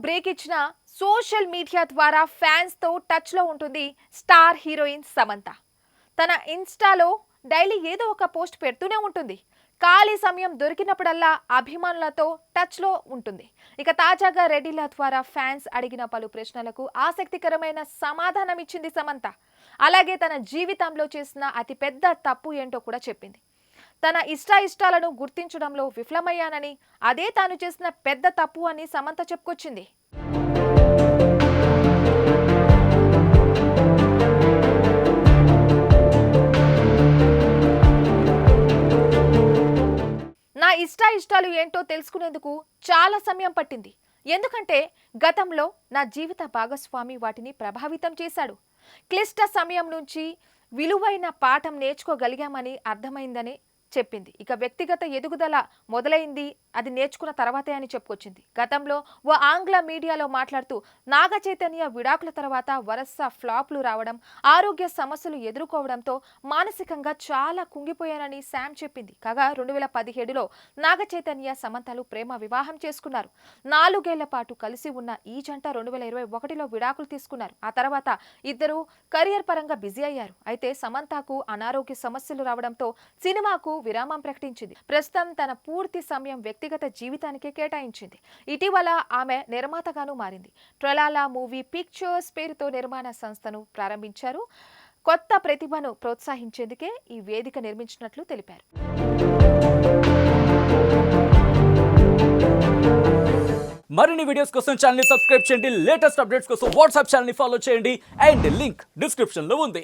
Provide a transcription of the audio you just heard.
Break ఇచ్చిన social media ద్వారా ఫ్యాన్స్తో టచ్లో ఉంటుంది స్టార్ హీరోయిన్ సమంత. తన ఇన్స్టాలో డైలీ ఏదో ఒక పోస్ట్ పెడుతూనే ఉంటుంది. ఖాళీ సమయం దొరికినప్పుడల్లా అభిమానులతో టచ్లో ఉంటుంది. ఇక తాజాగా రెడ్డిల ద్వారా ఫ్యాన్స్ అడిగిన పలు ప్రశ్నలకు ఆసక్తికరమైన సమాధానం ఇచ్చింది సమంత. అలాగే తన జీవితంలో చేసిన అతిపెద్ద తప్పు ఏంటో కూడా చెప్పింది. తన ఇష్టాలను గుర్తించడంలో విఫలమయ్యానని, అదే తాను చేసిన పెద్ద తప్పు అని సమంత చెప్పుకొచ్చింది. నా ఇష్టాలు ఏంటో తెలుసుకునేందుకు చాలా సమయం పట్టింది. ఎందుకంటే గతంలో నా జీవిత భాగస్వామి వాటిని ప్రభావితం చేశాడు. క్లిష్ట సమయం నుంచి విలువైన పాఠం నేర్చుకోగలిగామని అర్థమైందని చెప్పింది. ఇక వ్యక్తిగత ఎదుగుదల మొదలైంది అది నేర్చుకున్న తర్వాతే అని చెప్పుకొచ్చింది. గతంలో ఓ ఆంగ్ల మీడియాలో మాట్లాడుతూ నాగ చైతన్య విడాకుల తర్వాత వరుస ఫ్లాప్లు రావడం, ఆరోగ్య సమస్యలు ఎదుర్కోవడంతో మానసికంగా చాలా కుంగిపోయానని శామ్ చెప్పింది. కాగా 2017లో నాగ చైతన్య సమంతలు ప్రేమ వివాహం చేసుకున్నారు. 4 ఏళ్ల పాటు కలిసి ఉన్న ఈ జంట 2021లో విడాకులు తీసుకున్నారు. ఆ తర్వాత ఇద్దరు కెరియర్ పరంగా బిజీ అయ్యారు. అయితే సమంతకు అనారోగ్య సమస్యలు రావడంతో సినిమాకు విరామం ప్రకటించింది. ప్రస్తుతం తన పూర్తి సమయం వ్యక్తిగత జీవితానికే కేటాయించింది. ఇటీవల ఆమె నిర్మాతగాను మారింది. ట్రలాలా మూవీ పిక్చర్స్ పేరుతో నిర్మాణ సంస్థను ప్రారంభించారు. కొత్త ప్రతిభను ప్రోత్సహించేందుకే ఈ వేదిక నిర్మించినట్లు తెలిపారు. మరిన్ని వీడియోస్ కోసం ఛానల్ ని సబ్స్క్రైబ్ చేయండి. లేటెస్ట్ అప్డేట్స్ కోసం వాట్సాప్ ఛానల్ ని ఫాలో చేయండి. అండ్ లింక్ డిస్క్రిప్షన్ లో ఉంది.